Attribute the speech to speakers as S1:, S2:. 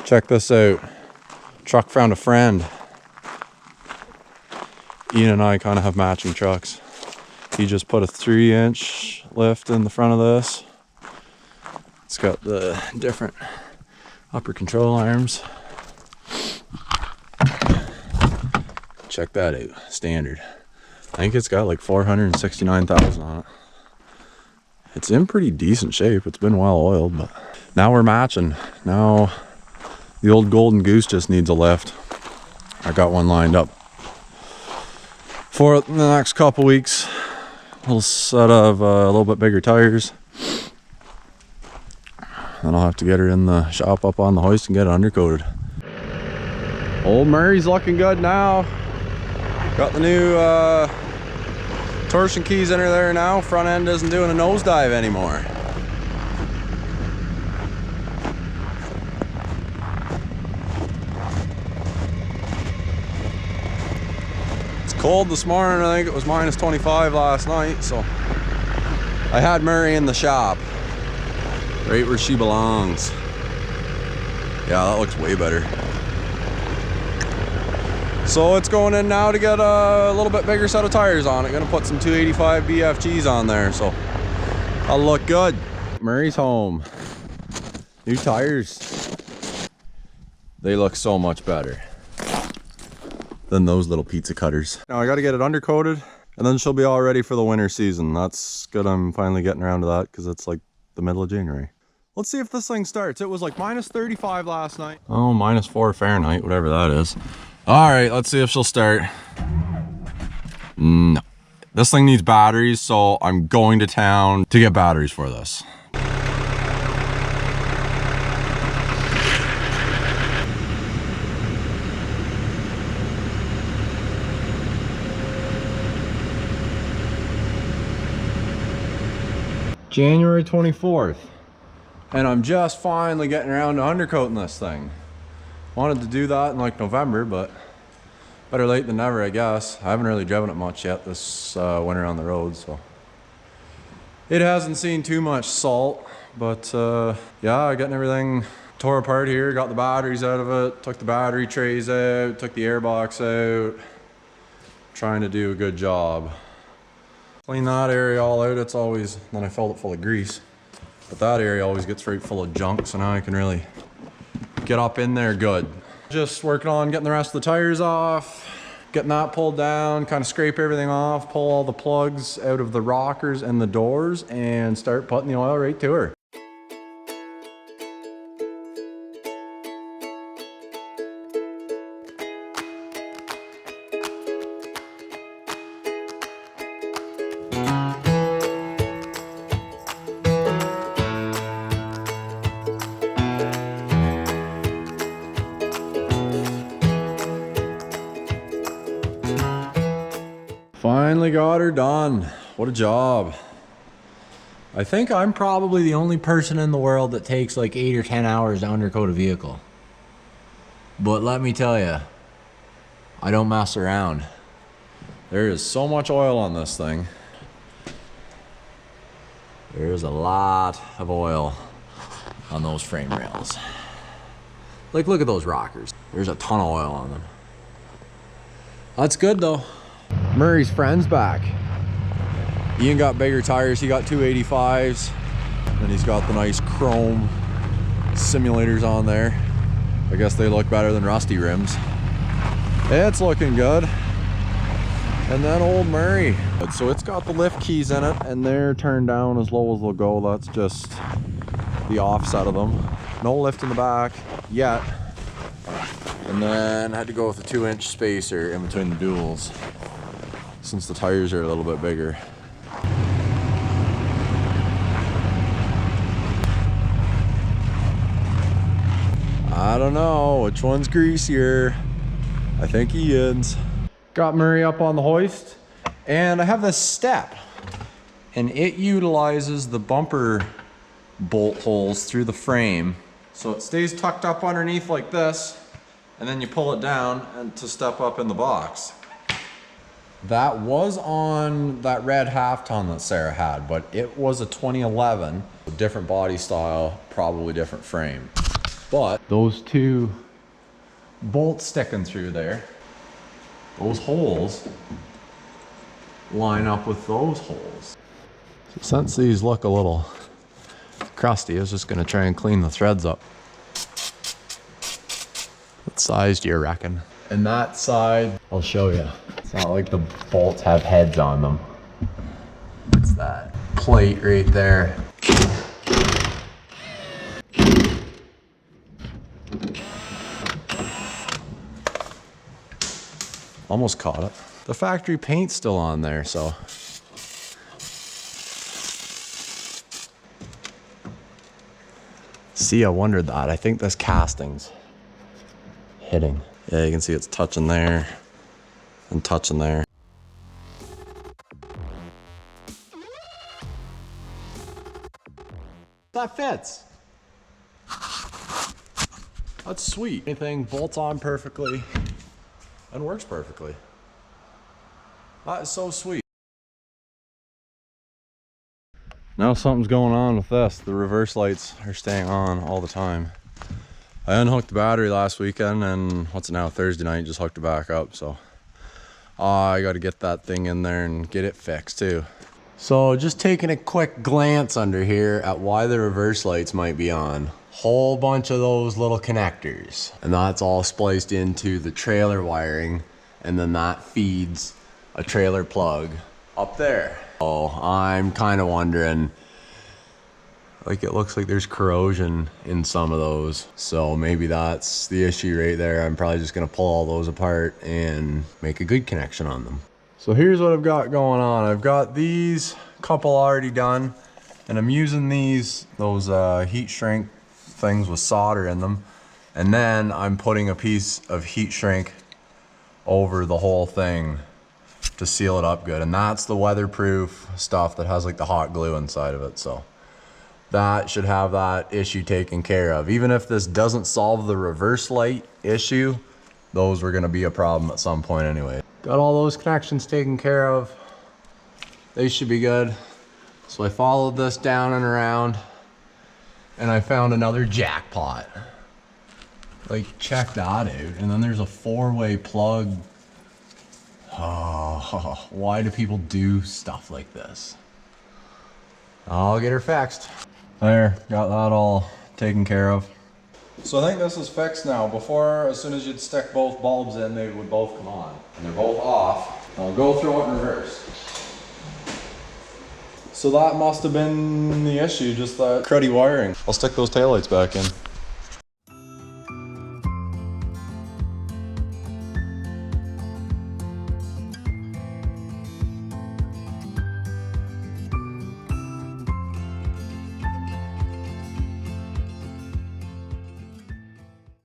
S1: Check this out. Truck found a friend. Ian and I kind of have matching trucks. He just put a 3-inch lift in the front of this. It's got the different upper control arms. Check that out, standard. I think it's got like 469,000 on it. It's in pretty decent shape. It's been well oiled, but now we're matching. Now the old Golden Goose just needs a lift. I got one lined up for it in the next couple weeks. A little set of a little bit bigger tires. Then I'll have to get her in the shop up on the hoist and get it undercoated. Old Murray's looking good now. Got the new torsion keys in her there now. Front end isn't doing a nosedive anymore. It's cold this morning. I think it was minus 25 last night, so I had Murray in the shop. Right where she belongs. Yeah, that looks way better. So it's going in now to get a little bit bigger set of tires on it. Gonna put some 285 BFGs on there, so that'll look good. Murray's home. New tires. They look so much better than those little pizza cutters. Now I gotta get it undercoated, and then she'll be all ready for the winter season. That's good. I'm finally getting around to that because it's like the middle of January. Let's see if this thing starts. It was like minus 35 last night. Oh, minus 4 Fahrenheit, whatever that is. All right, let's see if she'll start. No. This thing needs batteries, so I'm going to town to get batteries for this. January 24th. And I'm just finally getting around to undercoating this thing. Wanted to do that in like November, but better late than never, I guess. I haven't really driven it much yet this winter on the road, so it hasn't seen too much salt. But yeah, getting everything tore apart here. Got the batteries out of it, took the battery trays out, took the airbox out. Trying to do a good job. Clean that area all out. It's always, then I filled it full of grease. But that area always gets right full of junk, so now I can really get up in there good. Just working on getting the rest of the tires off, getting that pulled down, kind of scrape everything off, pull all the plugs out of the rockers and the doors, and start putting the oil right to her. Finally got her done. What a job. I think I'm probably the only person in the world that takes like 8 or 10 hours to undercoat a vehicle. But let me tell you, I don't mess around. There is so much oil on this thing. There is a lot of oil on those frame rails. Like, look at those rockers. There's a ton of oil on them. That's good though. Murray's friend's back. Ian got bigger tires. He got 285s. And he's got the nice chrome simulators on there. I guess they look better than rusty rims. It's looking good. And then old Murray. So it's got the lift keys in it, and they're turned down as low as they'll go. That's just the offset of them. No lift in the back yet. And then I had to go with a 2-inch spacer in between the duals, since the tires are a little bit bigger. I don't know which one's greasier. I think Ian's. Got Murray up on the hoist, and I have this step, and it utilizes the bumper bolt holes through the frame, so it stays tucked up underneath like this, and then you pull it down and to step up in the box. That was on that red half-ton that Sarah had, but it was a 2011, a different body style, probably different frame. But those two bolts sticking through there, those holes line up with those holes. So since these look a little crusty, I was just gonna try and clean the threads up. What size do you reckon? And that side, I'll show you. It's not like the bolts have heads on them. It's that plate right there. Almost caught it. The factory paint's still on there, so. See, I wondered that. I think this casting's hitting. Yeah, you can see it's touching there and touching there. That fits. That's sweet. Anything bolts on perfectly and works perfectly. That is so sweet. Now something's going on with this. The reverse lights are staying on all the time. I unhooked the battery last weekend and what's it now, Thursday night, just hooked it back up. So I got to get that thing in there and get it fixed too. So just taking a quick glance under here at why the reverse lights might be on. Whole bunch of those little connectors, and that's all spliced into the trailer wiring, and then that feeds a trailer plug up there. Oh, I'm kind of wondering, like it looks like there's corrosion in some of those, so maybe that's the issue right there. I'm probably just gonna pull all those apart and make a good connection on them. So here's what I've got going on. I've got these couple already done, and I'm using those heat shrink things with solder in them, and then I'm putting a piece of heat shrink over the whole thing to seal it up good, and that's the weatherproof stuff that has like the hot glue inside of it. So that should have that issue taken care of. Even if this doesn't solve the reverse light issue, those were going to be a problem at some point anyway. Got all those connections taken care of. They should be good. So I followed this down and around, and I found another jackpot. Like, check that out. And then there's a 4-way plug. Oh, why do people do stuff like this? I'll get her fixed. There, got that all taken care of. So I think this is fixed now. Before, as soon as you'd stick both bulbs in, they would both come on. And they're both off. I'll go through it in reverse. So that must have been the issue, just that cruddy wiring. I'll stick those taillights back in.